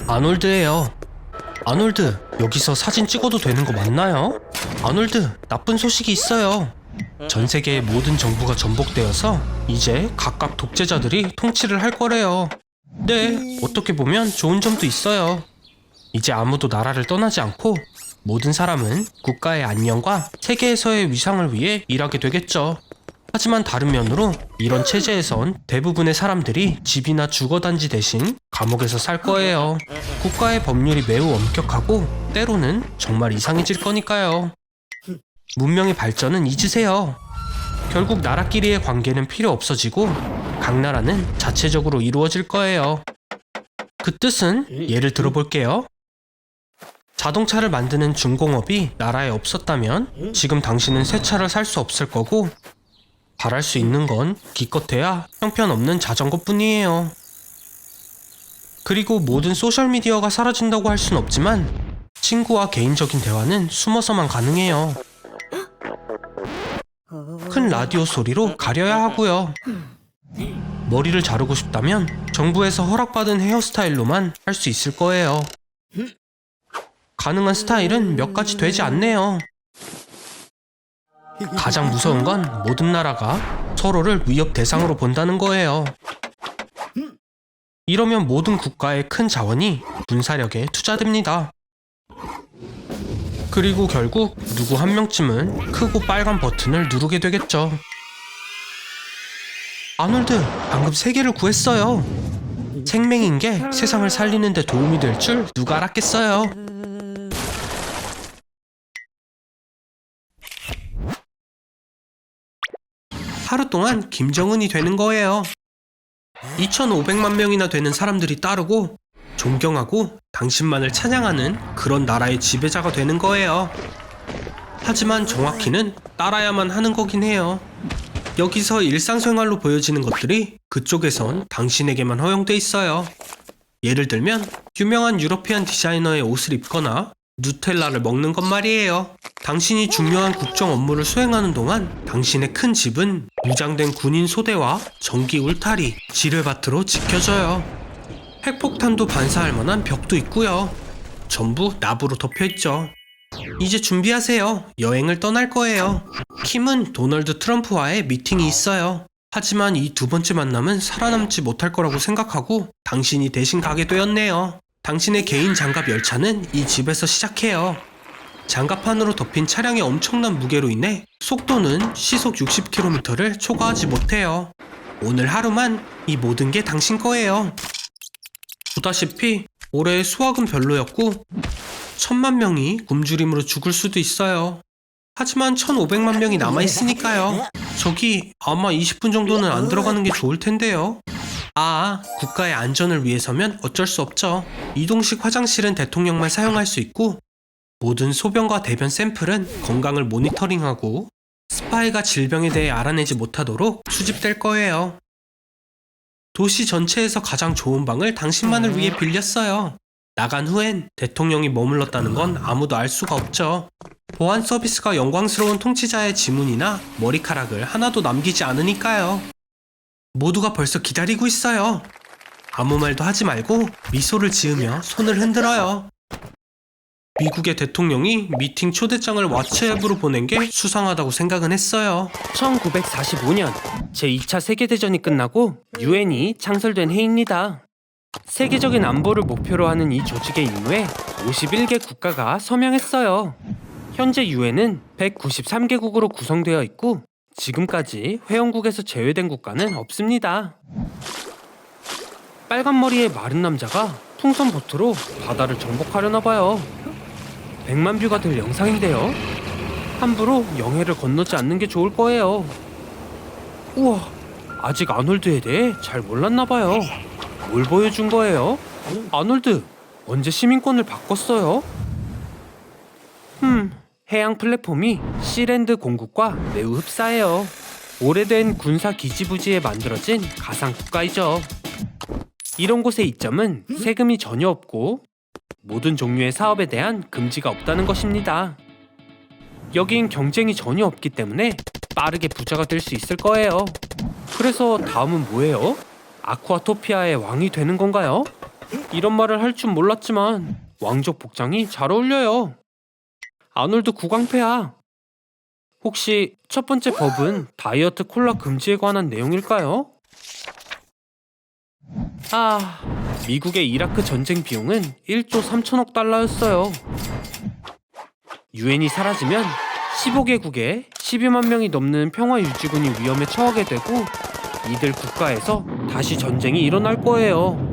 아놀드예요. 아놀드, 여기서 사진 찍어도 되는 거 맞나요? 아놀드, 나쁜 소식이 있어요. 전 세계의 모든 정부가 전복되어서 이제 각각 독재자들이 통치를 할 거래요. 네, 어떻게 보면 좋은 점도 있어요. 이제 아무도 나라를 떠나지 않고 모든 사람은 국가의 안녕과 세계에서의 위상을 위해 일하게 되겠죠. 하지만 다른 면으로 이런 체제에선 대부분의 사람들이 집이나 주거단지 대신 감옥에서 살 거예요. 국가의 법률이 매우 엄격하고 때로는 정말 이상해질 거니까요. 문명의 발전은 잊으세요. 결국 나라끼리의 관계는 필요 없어지고 각 나라는 자체적으로 이루어질 거예요. 그 뜻은 예를 들어볼게요. 자동차를 만드는 중공업이 나라에 없었다면 지금 당신은 새 차를 살 수 없을 거고 바랄 수 있는 건 기껏해야 형편없는 자전거뿐이에요. 그리고 모든 소셜미디어가 사라진다고 할 순 없지만 친구와 개인적인 대화는 숨어서만 가능해요. 큰 라디오 소리로 가려야 하고요. 머리를 자르고 싶다면 정부에서 허락받은 헤어스타일로만 할 수 있을 거예요. 가능한 스타일은 몇 가지 되지 않네요. 가장 무서운 건 모든 나라가 서로를 위협 대상으로 본다는 거예요. 이러면 모든 국가의 큰 자원이 군사력에 투자됩니다. 그리고 결국 누구 한 명쯤은 크고 빨간 버튼을 누르게 되겠죠. 아놀드, 방금 세계를 구했어요. 생명인 게 세상을 살리는 데 도움이 될 줄 누가 알았겠어요. 하루 동안 김정은이 되는 거예요. 2,500만 명이나 되는 사람들이 따르고 존경하고 당신만을 찬양하는 그런 나라의 지배자가 되는 거예요. 하지만 정확히는 따라야만 하는 거긴 해요. 여기서 일상생활로 보여지는 것들이 그쪽에선 당신에게만 허용돼 있어요. 예를 들면 유명한 유러피안 디자이너의 옷을 입거나 누텔라를 먹는 것 말이에요. 당신이 중요한 국정 업무를 수행하는 동안 당신의 큰 집은 무장된 군인 소대와 전기 울타리, 지뢰밭으로 지켜져요. 핵폭탄도 반사할 만한 벽도 있고요. 전부 나부로 덮여있죠. 이제 준비하세요. 여행을 떠날 거예요. 킴은 도널드 트럼프와의 미팅이 있어요. 하지만 이 두 번째 만남은 살아남지 못할 거라고 생각하고 당신이 대신 가게 되었네요. 당신의 개인 장갑 열차는 이 집에서 시작해요. 장갑 안으로 덮인 차량의 엄청난 무게로 인해 속도는 시속 60km를 초과하지 못해요. 오늘 하루만 이 모든 게 당신 거예요. 보다시피 올해 수확은 별로였고 1,000만 명이 굶주림으로 죽을 수도 있어요. 하지만 1,500만 명이 남아있으니까요. 저기 아마 20분 정도는 안 들어가는 게 좋을 텐데요. 국가의 안전을 위해서면 어쩔 수 없죠. 이동식 화장실은 대통령만 사용할 수 있고 모든 소변과 대변 샘플은 건강을 모니터링하고 스파이가 질병에 대해 알아내지 못하도록 수집될 거예요. 도시 전체에서 가장 좋은 방을 당신만을 위해 빌렸어요. 나간 후엔 대통령이 머물렀다는 건 아무도 알 수가 없죠. 보안 서비스가 영광스러운 통치자의 지문이나 머리카락을 하나도 남기지 않으니까요. 모두가 벌써 기다리고 있어요. 아무 말도 하지 말고 미소를 지으며 손을 흔들어요. 미국의 대통령이 미팅 초대장을 왓츠앱으로 보낸 게 수상하다고 생각은 했어요. 1945년 제2차 세계대전이 끝나고 유엔이 창설된 해입니다. 세계적인 안보를 목표로 하는 이 조직의 임무에 51개 국가가 서명했어요. 현재 유엔은 193개국으로 구성되어 있고 지금까지 회원국에서 제외된 국가는 없습니다. 빨간 머리의 마른 남자가 풍선 보트로 바다를 정복하려나 봐요. 100만 뷰가 될 영상인데요. 함부로 영해를 건너지 않는 게 좋을 거예요. 우와, 아직 아놀드에 대해 잘 몰랐나 봐요. 뭘 보여준 거예요? 아놀드, 언제 시민권을 바꿨어요? 해양 플랫폼이 시랜드 공국과 매우 흡사해요. 오래된 군사 기지부지에 만들어진 가상 국가이죠. 이런 곳의 이점은 세금이 전혀 없고 모든 종류의 사업에 대한 금지가 없다는 것입니다. 여긴 경쟁이 전혀 없기 때문에 빠르게 부자가 될 수 있을 거예요. 그래서 다음은 뭐예요? 아쿠아토피아의 왕이 되는 건가요? 이런 말을 할 줄 몰랐지만 왕족 복장이 잘 어울려요. 아놀드 구강패야. 혹시 첫 번째 법은 다이어트 콜라 금지에 관한 내용일까요? 미국의 이라크 전쟁 비용은 1조 3천억 달러였어요. 유엔이 사라지면 15개국에 12만 명이 넘는 평화유지군이 위험에 처하게 되고 이들 국가에서 다시 전쟁이 일어날 거예요.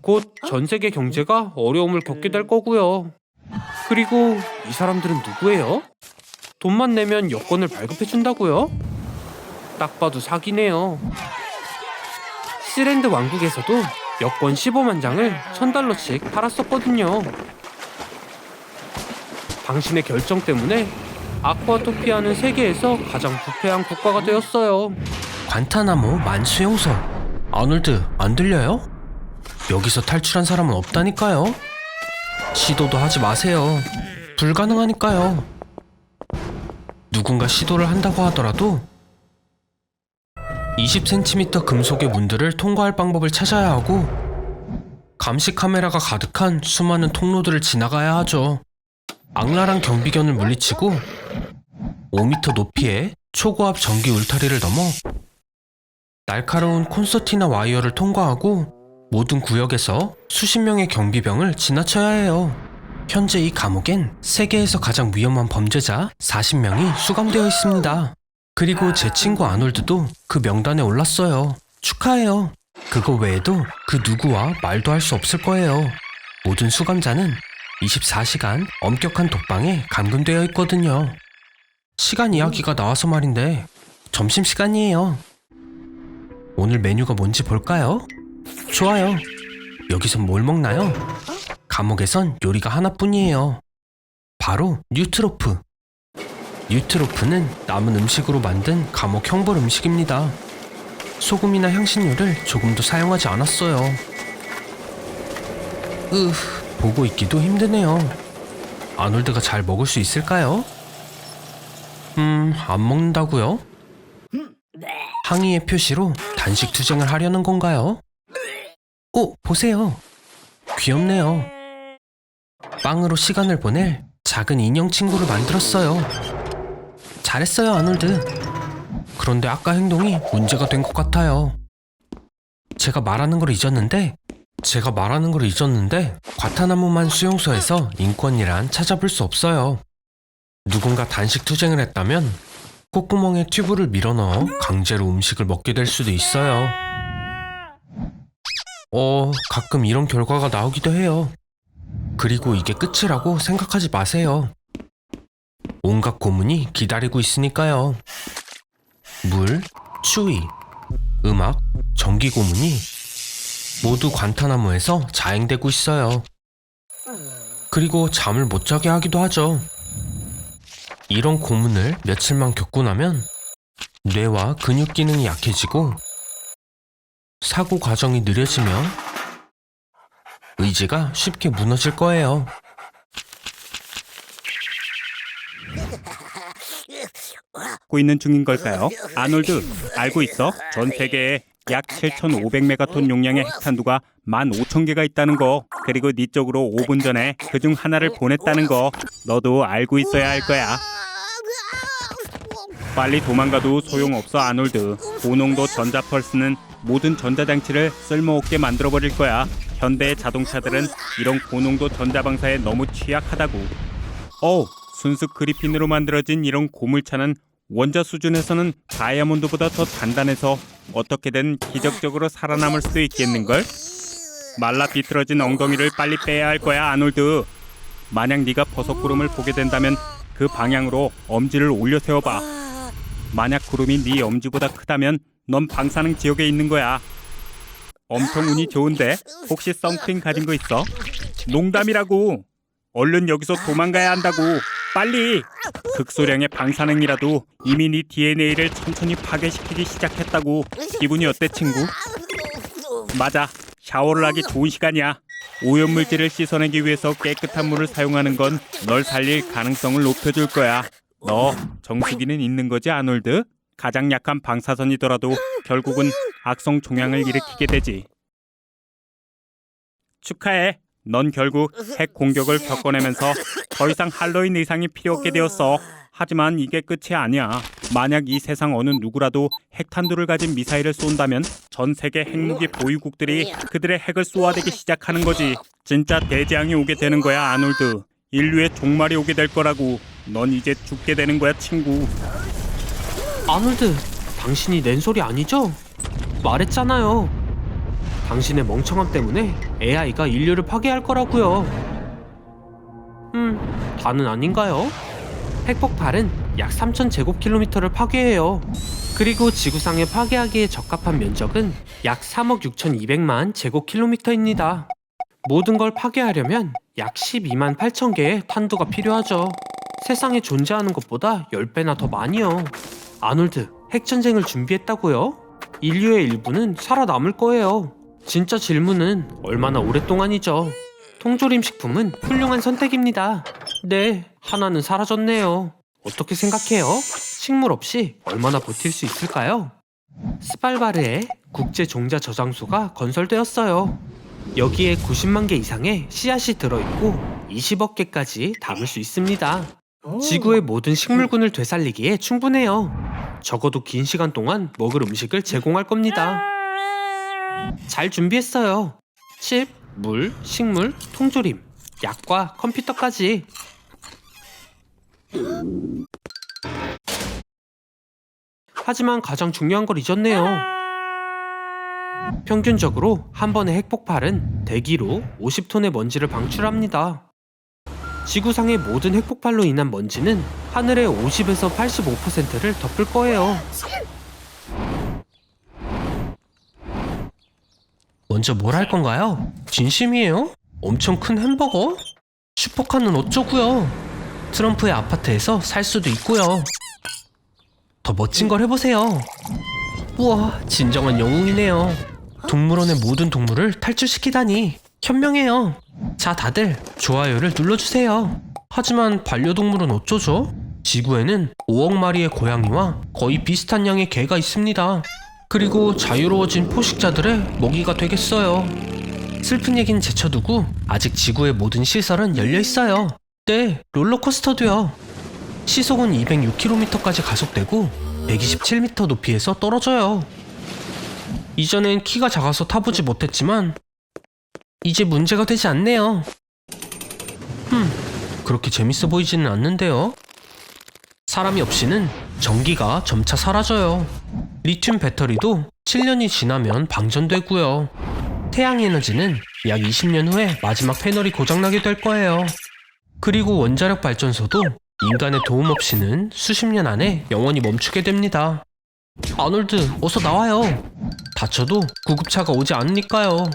곧 전 세계 경제가 어려움을 겪게 될 거고요. 그리고 이 사람들은 누구예요? 돈만 내면 여권을 발급해준다고요? 딱 봐도 사기네요. 시랜드 왕국에서도 여권 15만 장을 $1,000씩 팔았었거든요. 당신의 결정 때문에 아쿠아토피아는 세계에서 가장 부패한 국가가 되었어요. 관타나모 만수용소. 아놀드, 안 들려요? 여기서 탈출한 사람은 없다니까요. 시도도 하지 마세요. 불가능하니까요. 누군가 시도를 한다고 하더라도 20cm 금속의 문들을 통과할 방법을 찾아야 하고 감시 카메라가 가득한 수많은 통로들을 지나가야 하죠. 악랄한 경비견을 물리치고 5m 높이의 초고압 전기 울타리를 넘어 날카로운 콘서티나 와이어를 통과하고 모든 구역에서 수십 명의 경비병을 지나쳐야 해요. 현재 이 감옥엔 세계에서 가장 위험한 범죄자 40명이 수감되어 있습니다. 그리고 제 친구 아놀드도 그 명단에 올랐어요. 축하해요. 그거 외에도 그 누구와 말도 할 수 없을 거예요. 모든 수감자는 24시간 엄격한 독방에 감금되어 있거든요. 시간 이야기가 나와서 말인데 점심시간이에요. 오늘 메뉴가 뭔지 볼까요? 좋아요. 여기선 뭘 먹나요? 감옥에선 요리가 하나뿐이에요. 바로 뉴트로프. 뉴트로프는 남은 음식으로 만든 감옥 형벌 음식입니다. 소금이나 향신료를 조금도 사용하지 않았어요. 보고 있기도 힘드네요. 아놀드가 잘 먹을 수 있을까요? 안 먹는다고요? 항의의 표시로 단식 투쟁을 하려는 건가요? 오, 보세요. 귀엽네요. 빵으로 시간을 보낼 작은 인형 친구를 만들었어요. 잘했어요, 아놀드. 그런데 아까 행동이 문제가 된 것 같아요. 제가 말하는 걸 잊었는데 과타나무만 수용소에서 인권이란 찾아볼 수 없어요. 누군가 단식 투쟁을 했다면 콧구멍에 튜브를 밀어넣어 강제로 음식을 먹게 될 수도 있어요. 가끔 이런 결과가 나오기도 해요. 그리고 이게 끝이라고 생각하지 마세요. 온갖 고문이 기다리고 있으니까요. 물, 추위, 음악, 전기 고문이 모두 관타나모에서 자행되고 있어요. 그리고 잠을 못 자게 하기도 하죠. 이런 고문을 며칠만 겪고 나면 뇌와 근육 기능이 약해지고 사고 과정이 느려지며 의지가 쉽게 무너질 거예요. 하고 있는 중인 걸까요? 아놀드, 알고 있어? 전 세계에 약 7,500메가톤 용량의 핵탄두가 15,000개가 있다는 거. 그리고 네 쪽으로 5분 전에 그중 하나를 보냈다는 거. 너도 알고 있어야 할 거야. 빨리 도망가도 소용없어, 아놀드. 고농도 전자펄스는 모든 전자장치를 쓸모없게 만들어버릴 거야. 현대의 자동차들은 이런 고농도 전자방사에 너무 취약하다고. 순수 그리핀으로 만들어진 이런 고물차는 원자 수준에서는 다이아몬드보다 더 단단해서 어떻게든 기적적으로 살아남을 수도 있겠는걸? 말라 비틀어진 엉덩이를 빨리 빼야 할 거야, 아놀드. 만약 네가 버섯구름을 보게 된다면 그 방향으로 엄지를 올려 세워봐. 만약 구름이 네 엄지보다 크다면 넌 방사능 지역에 있는 거야. 엄청 운이 좋은데 혹시 선크림 가진 거 있어? 농담이라고. 얼른 여기서 도망가야 한다고. 빨리. 극소량의 방사능이라도 이미 네 DNA를 천천히 파괴시키기 시작했다고. 기분이 어때, 친구? 맞아. 샤워를 하기 좋은 시간이야. 오염물질을 씻어내기 위해서 깨끗한 물을 사용하는 건 널 살릴 가능성을 높여줄 거야. 너 정수기는 있는 거지, 아놀드? 가장 약한 방사선이더라도 결국은 악성 종양을 일으키게 되지. 축하해. 넌 결국 핵 공격을 겪어내면서 더 이상 할로윈 의상이 필요 없게 되었어. 하지만 이게 끝이 아니야. 만약 이 세상 어느 누구라도 핵탄두를 가진 미사일을 쏜다면 전 세계 핵무기 보유국들이 그들의 핵을 쏘아대기 시작하는 거지. 진짜 대재앙이 오게 되는 거야, 아놀드. 인류의 종말이 오게 될 거라고. 넌 이제 죽게 되는 거야, 친구. 아놀드, 당신이 낸 소리 아니죠? 말했잖아요. 당신의 멍청함 때문에 AI가 인류를 파괴할 거라고요. 다는 아닌가요? 핵폭발은 약 3,000제곱킬로미터를 파괴해요. 그리고 지구상에 파괴하기에 적합한 면적은 약 3억 6,200만 제곱킬로미터입니다. 모든 걸 파괴하려면 약 12만 8천 개의 탄두가 필요하죠. 세상에 존재하는 것보다 10배나 더 많이요. 아놀드, 핵전쟁을 준비했다고요? 인류의 일부는 살아남을 거예요. 진짜 질문은 얼마나 오랫동안이죠. 통조림 식품은 훌륭한 선택입니다. 네, 하나는 사라졌네요. 어떻게 생각해요? 식물 없이 얼마나 버틸 수 있을까요? 스발바르에 국제 종자 저장소가 건설되었어요. 여기에 90만 개 이상의 씨앗이 들어있고 20억 개까지 담을 수 있습니다. 지구의 모든 식물군을 되살리기에 충분해요. 적어도 긴 시간 동안 먹을 음식을 제공할 겁니다. 잘 준비했어요. 칩, 물, 식물, 통조림, 약과 컴퓨터까지. 하지만 가장 중요한 걸 잊었네요. 평균적으로 한 번의 핵폭발은 대기로 50톤의 먼지를 방출합니다. 지구상의 모든 핵폭발로 인한 먼지는 하늘의 50에서 85%를 덮을 거예요. 먼저 뭘 할 건가요? 진심이에요? 엄청 큰 햄버거? 슈퍼카는 어쩌고요? 트럼프의 아파트에서 살 수도 있고요. 더 멋진 걸 해보세요. 우와, 진정한 영웅이네요. 동물원의 모든 동물을 탈출시키다니 현명해요. 자, 다들 좋아요를 눌러주세요. 하지만 반려동물은 어쩌죠? 지구에는 5억 마리의 고양이와 거의 비슷한 양의 개가 있습니다. 그리고 자유로워진 포식자들의 먹이가 되겠어요. 슬픈 얘기는 제쳐두고 아직 지구의 모든 시설은 열려있어요. 네, 롤러코스터도요. 시속은 206km까지 가속되고 127m 높이에서 떨어져요. 이전엔 키가 작아서 타보지 못했지만 이제 문제가 되지 않네요. 그렇게 재밌어 보이지는 않는데요. 사람이 없이는 전기가 점차 사라져요. 리튬 배터리도 7년이 지나면 방전되고요. 태양 에너지는 약 20년 후에 마지막 패널이 고장나게 될 거예요. 그리고 원자력 발전소도 인간의 도움 없이는 수십 년 안에 영원히 멈추게 됩니다. 아놀드, 어서 나와요. 다쳐도 구급차가 오지 않으니까요.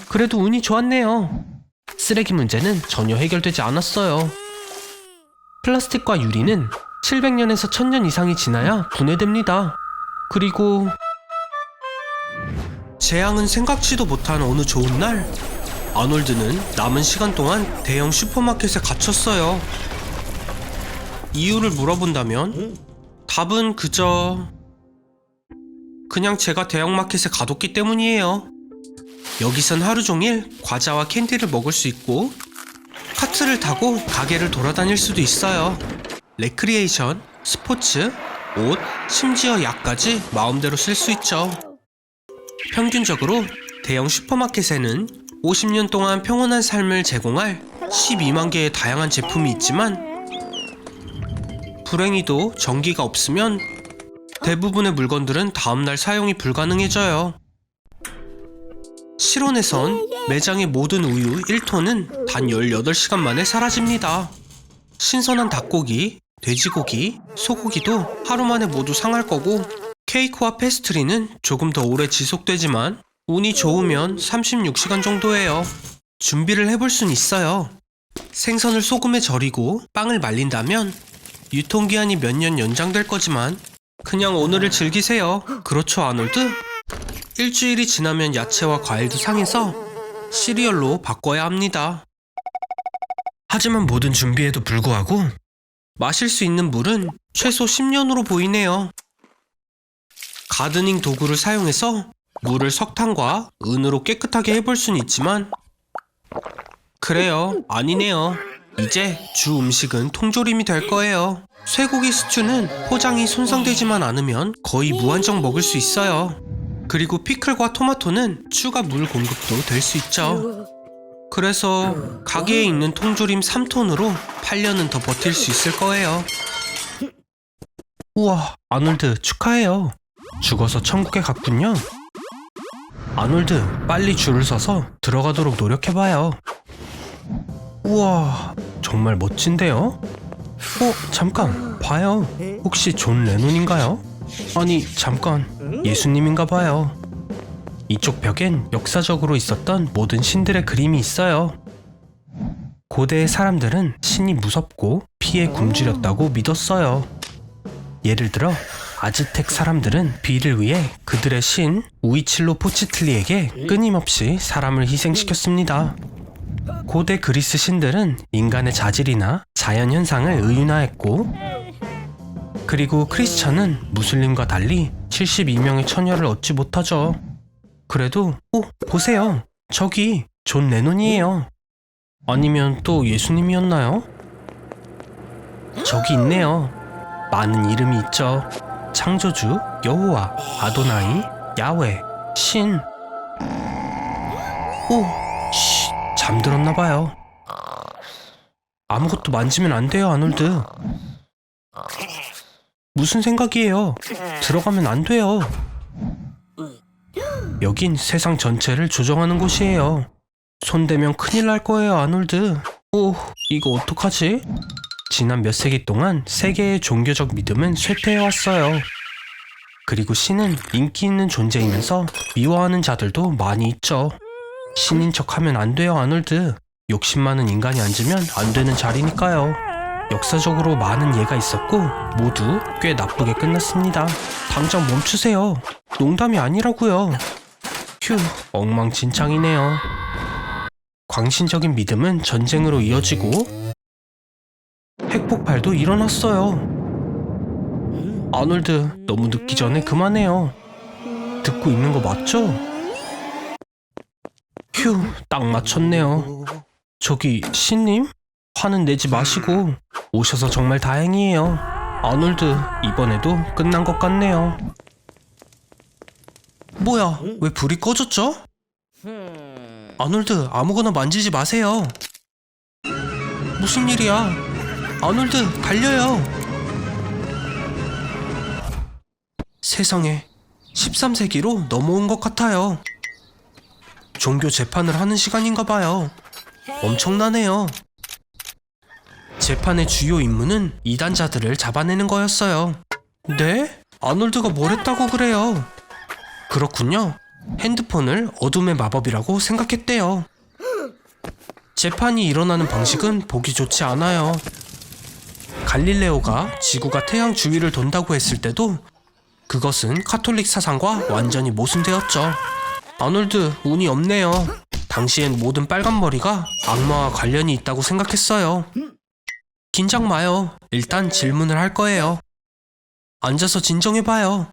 그래도 운이 좋았네요. 쓰레기 문제는 전혀 해결되지 않았어요. 플라스틱과 유리는 700년에서 1000년 이상이 지나야 분해됩니다. 그리고 재앙은 생각지도 못한 어느 좋은 날, 아놀드는 남은 시간 동안 대형 슈퍼마켓에 갇혔어요. 이유를 물어본다면 답은 그냥 제가 대형마켓에 가뒀기 때문이에요. 여기선 하루 종일 과자와 캔디를 먹을 수 있고 카트를 타고 가게를 돌아다닐 수도 있어요. 레크리에이션, 스포츠, 옷, 심지어 약까지 마음대로 쓸 수 있죠. 평균적으로 대형 슈퍼마켓에는 50년 동안 평온한 삶을 제공할 12만 개의 다양한 제품이 있지만 불행히도 전기가 없으면 대부분의 물건들은 다음날 사용이 불가능해져요. 실온에선 매장의 모든 우유 1톤은 단 18시간 만에 사라집니다. 신선한 닭고기, 돼지고기, 소고기도 하루 만에 모두 상할 거고 케이크와 페스트리는 조금 더 오래 지속되지만 운이 좋으면 36시간 정도예요. 준비를 해볼 순 있어요. 생선을 소금에 절이고 빵을 말린다면 유통기한이 몇 년 연장될 거지만 그냥 오늘을 즐기세요. 그렇죠, 아놀드? 일주일이 지나면 야채와 과일도 상해서 시리얼로 바꿔야 합니다. 하지만 모든 준비에도 불구하고 마실 수 있는 물은 최소 10년으로 보이네요. 가드닝 도구를 사용해서 물을 석탄과 은으로 깨끗하게 해볼 수는 있지만 그래요. 아니네요. 이제 주 음식은 통조림이 될 거예요. 쇠고기 스튜는 포장이 손상되지만 않으면 거의 무한정 먹을 수 있어요. 그리고 피클과 토마토는 추가 물 공급도 될 수 있죠. 그래서 가게에 있는 통조림 3톤으로 8년은 더 버틸 수 있을 거예요. 우와, 아놀드 축하해요. 죽어서 천국에 갔군요. 아놀드, 빨리 줄을 서서 들어가도록 노력해봐요. 우와, 정말 멋진데요? 잠깐, 봐요. 혹시 존 레논인가요? 아니, 잠깐, 예수님인가 봐요. 이쪽 벽엔 역사적으로 있었던 모든 신들의 그림이 있어요. 고대의 사람들은 신이 무섭고 피에 굶주렸다고 믿었어요. 예를 들어 아즈텍 사람들은 비를 위해 그들의 신 우이칠로 포치틀리에게 끊임없이 사람을 희생시켰습니다. 고대 그리스 신들은 인간의 자질이나 자연현상을 의윤화했고, 그리고 크리스천은 무슬림과 달리 72명의 처녀를 얻지 못하죠. 그래도 보세요. 저기 존 레논이에요. 아니면 또 예수님이었나요? 저기 있네요. 많은 이름이 있죠. 창조주, 여호와, 아도나이, 야훼, 신. 잠들었나봐요. 아무것도 만지면 안 돼요, 아놀드. 무슨 생각이에요? 들어가면 안 돼요. 여긴 세상 전체를 조정하는 곳이에요. 손대면 큰일 날 거예요, 아놀드. 이거 어떡하지? 지난 몇 세기 동안 세계의 종교적 믿음은 쇠퇴해왔어요. 그리고 신은 인기 있는 존재이면서 미워하는 자들도 많이 있죠. 신인 척하면 안 돼요, 아놀드. 욕심 많은 인간이 앉으면 안 되는 자리니까요. 역사적으로 많은 예가 있었고 모두 꽤 나쁘게 끝났습니다. 당장 멈추세요. 농담이 아니라고요. 휴, 엉망진창이네요. 광신적인 믿음은 전쟁으로 이어지고 핵폭발도 일어났어요. 아놀드, 너무 늦기 전에 그만해요. 듣고 있는 거 맞죠? 휴, 딱 맞췄네요. 저기 신님? 화는 내지 마시고 오셔서 정말 다행이에요. 아놀드, 이번에도 끝난 것 같네요. 뭐야, 왜 불이 꺼졌죠? 아놀드, 아무거나 만지지 마세요. 무슨 일이야? 아놀드, 달려요. 세상에, 13세기로 넘어온 것 같아요. 종교 재판을 하는 시간인가 봐요. 엄청나네요. 재판의 주요 임무는 이단자들을 잡아내는 거였어요. 네? 아놀드가 뭘 했다고 그래요? 그렇군요. 핸드폰을 어둠의 마법이라고 생각했대요. 재판이 일어나는 방식은 보기 좋지 않아요. 갈릴레오가 지구가 태양 주위를 돈다고 했을 때도 그것은 카톨릭 사상과 완전히 모순되었죠. 아놀드, 운이 없네요. 당시엔 모든 빨간머리가 악마와 관련이 있다고 생각했어요. 긴장 마요. 일단 질문을 할 거예요. 앉아서 진정해봐요.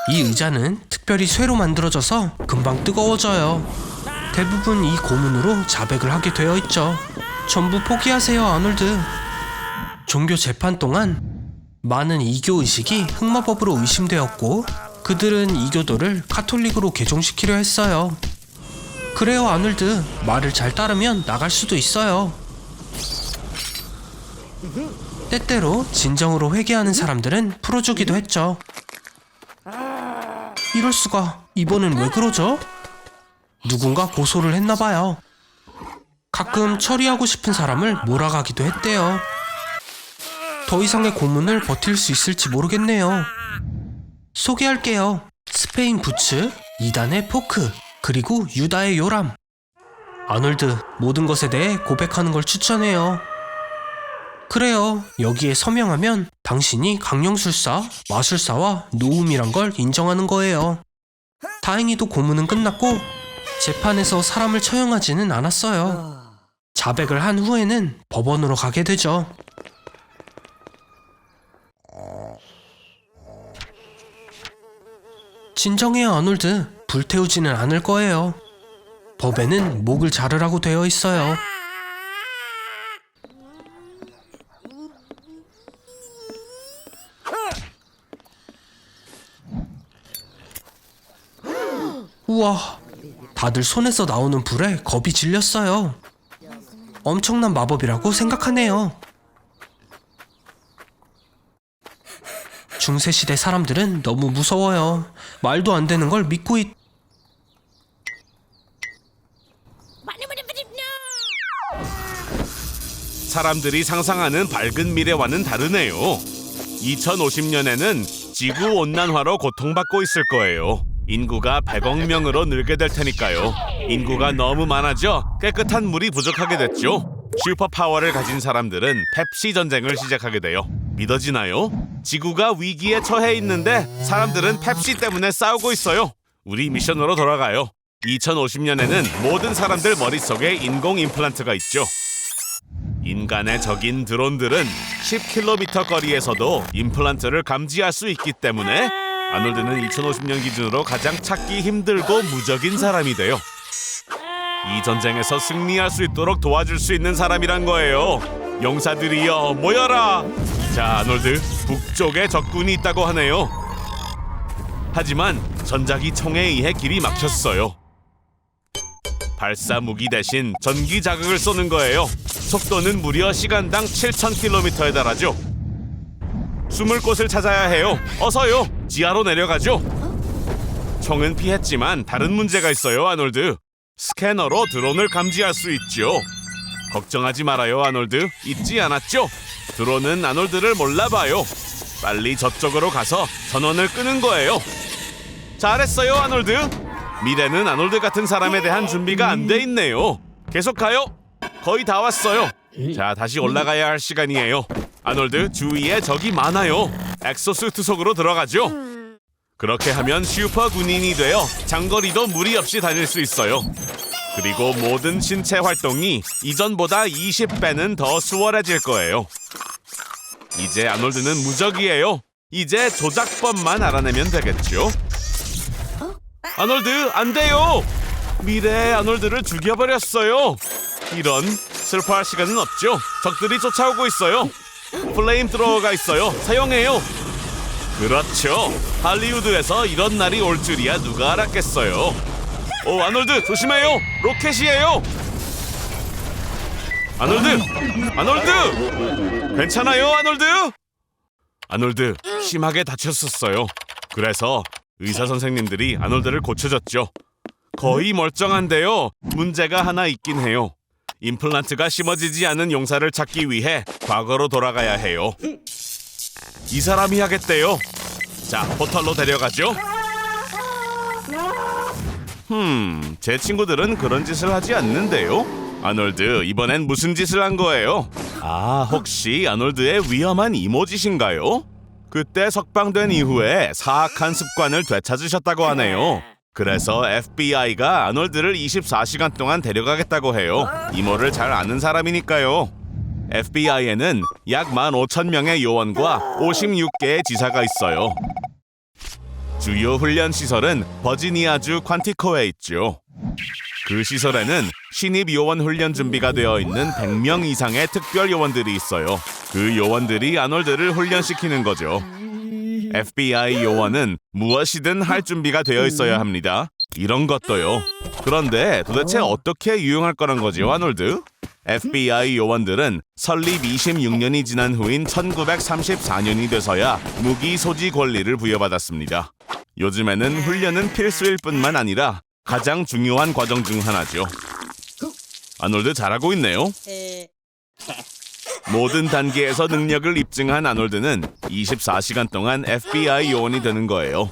이 의자는 특별히 쇠로 만들어져서 금방 뜨거워져요. 대부분 이 고문으로 자백을 하게 되어 있죠. 전부 포기하세요, 아놀드. 종교 재판 동안 많은 이교 의식이 흑마법으로 의심되었고 그들은 이교도를 카톨릭으로 개종시키려 했어요. 그래요, 아놀드. 말을 잘 따르면 나갈 수도 있어요. 때때로 진정으로 회개하는 사람들은 풀어주기도 했죠. 이럴 수가, 이번엔 왜 그러죠? 누군가 고소를 했나봐요. 가끔 처리하고 싶은 사람을 몰아가기도 했대요. 더 이상의 고문을 버틸 수 있을지 모르겠네요. 소개할게요. 스페인 부츠, 이단의 포크, 그리고 유다의 요람. 아놀드, 모든 것에 대해 고백하는 걸 추천해요. 그래요. 여기에 서명하면 당신이 강령술사, 마술사와 노움이란 걸 인정하는 거예요. 다행히도 고문은 끝났고 재판에서 사람을 처형하지는 않았어요. 자백을 한 후에는 법원으로 가게 되죠. 진정해요, 아놀드. 불태우지는 않을 거예요. 법에는 목을 자르라고 되어 있어요. 우와, 다들 손에서 나오는 불에 겁이 질렸어요. 엄청난 마법이라고 생각하네요. 중세시대 사람들은 너무 무서워요. 말도 안 되는 걸 믿고 사람들이 상상하는 밝은 미래와는 다르네요. 2050년에는 지구 온난화로 고통받고 있을 거예요. 인구가 100억 명으로 늘게 될 테니까요. 인구가 너무 많아져 깨끗한 물이 부족하게 됐죠. 슈퍼파워를 가진 사람들은 펩시 전쟁을 시작하게 돼요. 믿어지나요? 지구가 위기에 처해 있는데 사람들은 펩시 때문에 싸우고 있어요. 우리 미션으로 돌아가요. 2050년에는 모든 사람들 머릿속에 인공 임플란트가 있죠. 인간의 적인 드론들은 10km 거리에서도 임플란트를 감지할 수 있기 때문에 아놀드는 2050년 기준으로 가장 찾기 힘들고 무적인 사람이 돼요. 이 전쟁에서 승리할 수 있도록 도와줄 수 있는 사람이란 거예요. 용사들이여 모여라. 자, 아놀드, 북쪽에 적군이 있다고 하네요. 하지만 전자기 총에 의해 길이 막혔어요. 발사 무기 대신 전기 자극을 쏘는 거예요. 속도는 무려 시간당 7,000km에 달하죠. 숨을 곳을 찾아야 해요. 어서요. 지하로 내려가죠. 총은 피했지만 다른 문제가 있어요, 아놀드. 스캐너로 드론을 감지할 수 있죠. 걱정하지 말아요, 아놀드. 잊지 않았죠? 드론은 아놀드를 몰라봐요. 빨리 저쪽으로 가서 전원을 끄는 거예요. 잘했어요, 아놀드. 미래는 아놀드 같은 사람에 대한 준비가 안 돼 있네요. 계속 가요. 거의 다 왔어요. 자, 다시 올라가야 할 시간이에요. 아놀드, 주위에 적이 많아요. 엑소수트 속으로 들어가죠. 그렇게 하면 슈퍼 군인이 되어 장거리도 무리 없이 다닐 수 있어요. 그리고 모든 신체 활동이 이전보다 20배는 더 수월해질 거예요. 이제 아놀드는 무적이에요. 이제 조작법만 알아내면 되겠죠. 아놀드, 안 돼요! 미래의 아놀드를 죽여버렸어요. 이런, 슬퍼할 시간은 없죠. 적들이 쫓아오고 있어요. 플레임 트로어가 있어요. 사용해요. 그렇죠. 할리우드에서 이런 날이 올 줄이야 누가 알았겠어요. 오, 아놀드 조심해요. 로켓이에요. 아놀드! 괜찮아요, 아놀드? 아놀드 심하게 다쳤었어요. 그래서 의사 선생님들이 아놀드를 고쳐줬죠. 거의 멀쩡한데요. 문제가 하나 있긴 해요. 임플란트가 심어지지 않은 용사를 찾기 위해 과거로 돌아가야 해요. 이 사람이 하겠대요. 자, 포털로 데려가죠. 제 친구들은 그런 짓을 하지 않는데요. 아놀드, 이번엔 무슨 짓을 한 거예요? 아, 혹시 아놀드의 위험한 이모짓인가요? 그때 석방된 이후에 사악한 습관을 되찾으셨다고 하네요. 그래서 FBI가 아놀드를 24시간 동안 데려가겠다고 해요. 이모를 잘 아는 사람이니까요. FBI에는 약 15,000명의 요원과 56개의 지사가 있어요. 주요 훈련 시설은 버지니아주 퀀티코에 있죠. 그 시설에는 신입 요원 훈련 준비가 되어 있는 100명 이상의 특별 요원들이 있어요. 그 요원들이 아놀드를 훈련시키는 거죠. FBI 요원은 무엇이든 할 준비가 되어 있어야 합니다. 이런 것도요. 그런데 도대체 어떻게 유용할 거란 거죠, 아놀드? FBI 요원들은 설립 26년이 지난 후인 1934년이 돼서야 무기 소지 권리를 부여받았습니다. 요즘에는 훈련은 필수일 뿐만 아니라 가장 중요한 과정 중 하나죠. 아놀드 잘하고 있네요. 모든 단계에서 능력을 입증한 아놀드는 24시간 동안 FBI 요원이 되는 거예요.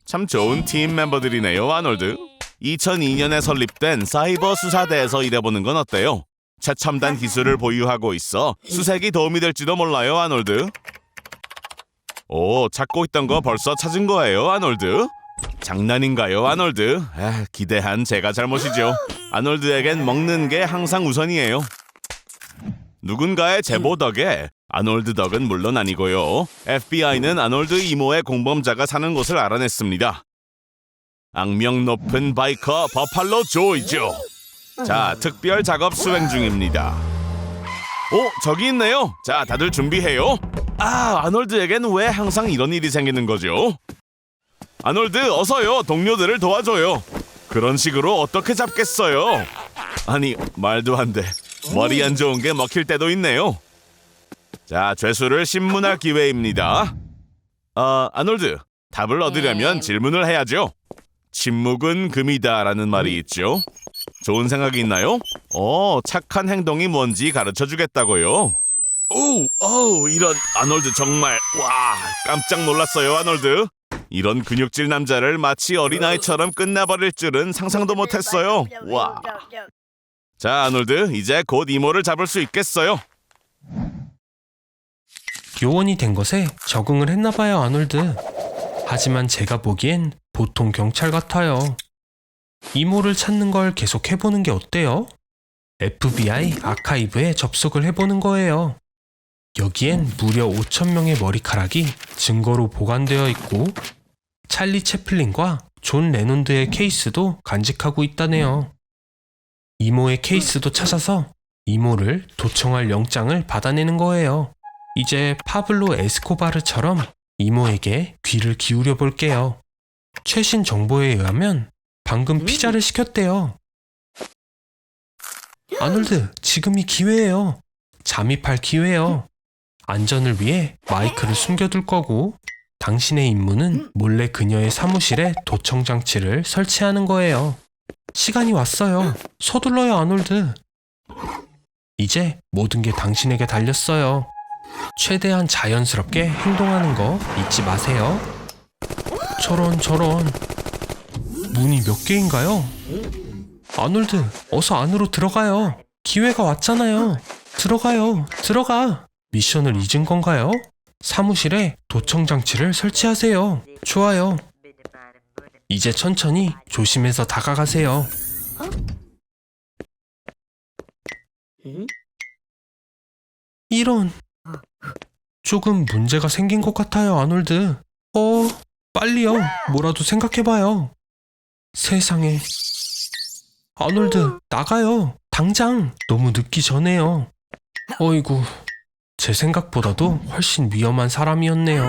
참 좋은 팀 멤버들이네요, 아놀드. 2002년에 설립된 사이버 수사대에서 일해보는 건 어때요? 최첨단 기술을 보유하고 있어 수색이 도움이 될지도 몰라요, 아놀드. 오, 찾고 있던 거 벌써 찾은 거예요, 아놀드? 장난인가요, 아놀드? 기대한 제가 잘못이죠. 아놀드에겐 먹는 게 항상 우선이에요. 누군가의 제보 덕에 아놀드 덕은 물론 아니고요. FBI는 아놀드 이모의 공범자가 사는 곳을 알아냈습니다. 악명 높은 바이커 버팔로 조이죠. 자, 특별 작업 수행 중입니다. 오, 저기 있네요. 자, 다들 준비해요. 아, 아놀드에겐 왜 항상 이런 일이 생기는 거죠? 아놀드, 어서요. 동료들을 도와줘요. 그런 식으로 어떻게 잡겠어요? 아니, 말도 안 돼. 머리 안 좋은 게 먹힐 때도 있네요. 자, 죄수를 신문할 기회입니다. 아놀드, 답을 얻으려면 질문을 해야죠. 침묵은 금이다라는 말이 있죠. 좋은 생각이 있나요? 착한 행동이 뭔지 가르쳐주겠다고요. 이런 아놀드 정말 깜짝 놀랐어요, 아놀드. 이런 근육질 남자를 마치 어린아이처럼 끝나버릴 줄은 상상도 못했어요. 와. 자, 아놀드, 이제 곧 이모를 잡을 수 있겠어요. 요원이 된 것에 적응을 했나봐요, 아놀드. 하지만 제가 보기엔 보통 경찰 같아요. 이모를 찾는 걸 계속 해보는 게 어때요? FBI 아카이브에 접속을 해보는 거예요. 여기엔 무려 5,000명의 머리카락이 증거로 보관되어 있고 찰리 채플린과 존 레논드의 케이스도 간직하고 있다네요. 이모의 케이스도 찾아서 이모를 도청할 영장을 받아내는 거예요. 이제 파블로 에스코바르처럼 이모에게 귀를 기울여 볼게요. 최신 정보에 의하면 방금 피자를 시켰대요. 아놀드, 지금이 기회예요. 잠입할 기회예요. 안전을 위해 마이크를 숨겨둘 거고 당신의 임무는 몰래 그녀의 사무실에 도청 장치를 설치하는 거예요. 시간이 왔어요. 서둘러요, 아놀드. 이제 모든 게 당신에게 달렸어요. 최대한 자연스럽게 행동하는 거 잊지 마세요. 저런. 문이 몇 개인가요? 아놀드, 어서 안으로 들어가요. 기회가 왔잖아요. 들어가. 미션을 잊은 건가요? 사무실에 도청 장치를 설치하세요. 좋아요. 이제 천천히 조심해서 다가가세요. 이런. 조금 문제가 생긴 것 같아요, 아놀드. 빨리요. 뭐라도 생각해봐요. 세상에. 아놀드, 나가요. 당장. 너무 늦기 전에요. 어이구, 제 생각보다도 훨씬 위험한 사람이었네요.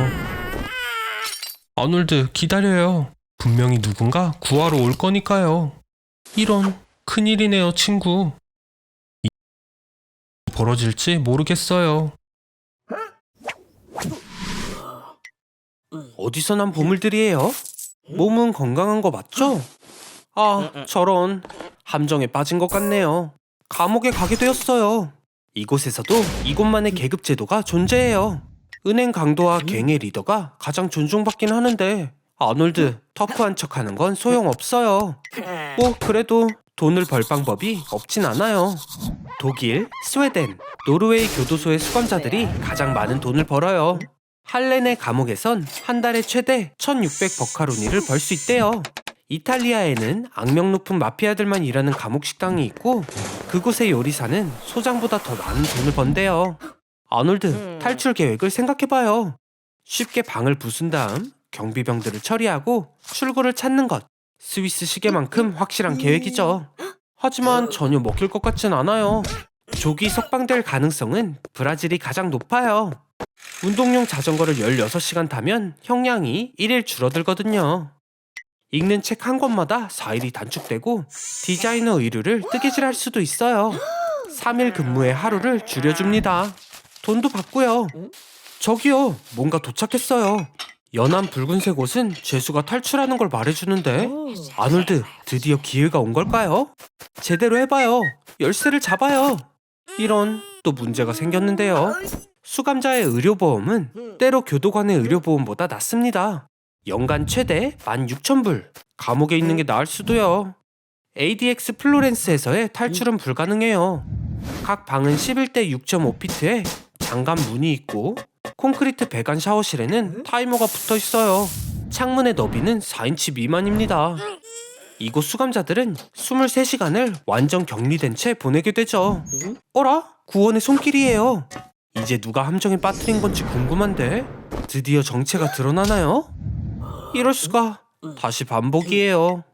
아놀드, 기다려요. 분명히 누군가 구하러 올 거니까요. 이런, 큰일이네요, 친구. 벌어질지 모르겠어요. 어디서 난 보물들이에요? 몸은 건강한 거 맞죠? 저런. 함정에 빠진 것 같네요. 감옥에 가게 되었어요. 이곳에서도 이곳만의 계급 제도가 존재해요. 은행 강도와 갱의 리더가 가장 존중받긴 하는데 아놀드, 터프한 척하는 건 소용없어요. 그래도 돈을 벌 방법이 없진 않아요. 독일, 스웨덴, 노르웨이 교도소의 수감자들이 가장 많은 돈을 벌어요. 할렌의 감옥에선 한 달에 최대 1,600버카로니를 벌 수 있대요. 이탈리아에는 악명 높은 마피아들만 일하는 감옥 식당이 있고 그곳의 요리사는 소장보다 더 많은 돈을 번대요. 아놀드, 탈출 계획을 생각해봐요. 쉽게 방을 부순 다음 경비병들을 처리하고 출구를 찾는 것. 스위스 시계만큼 확실한 계획이죠. 하지만 전혀 먹힐 것 같진 않아요. 조기 석방될 가능성은 브라질이 가장 높아요. 운동용 자전거를 16시간 타면 형량이 1일 줄어들거든요. 읽는 책 한 권마다 4일이 단축되고 디자이너 의류를 뜨개질할 수도 있어요. 3일 근무에 하루를 줄여줍니다. 돈도 받고요. 저기요, 뭔가 도착했어요. 연한 붉은색 옷은 죄수가 탈출하는 걸 말해주는데 아놀드, 드디어 기회가 온 걸까요? 제대로 해봐요. 열쇠를 잡아요. 이런, 또 문제가 생겼는데요. 수감자의 의료보험은 때로 교도관의 의료보험보다 낮습니다. 연간 최대 16,000불. 감옥에 있는 게 나을 수도요. ADX 플로렌스에서의 탈출은 불가능해요. 각 방은 11대 6.5피트에 장갑 문이 있고 콘크리트 배관 샤워실에는 타이머가 붙어 있어요. 창문의 너비는 4인치 미만입니다. 이곳 수감자들은 23시간을 완전 격리된 채 보내게 되죠. 어라? 구원의 손길이에요. 이제 누가 함정에 빠뜨린 건지 궁금한데 드디어 정체가 드러나나요? 이럴 수가. 다시 반복이에요.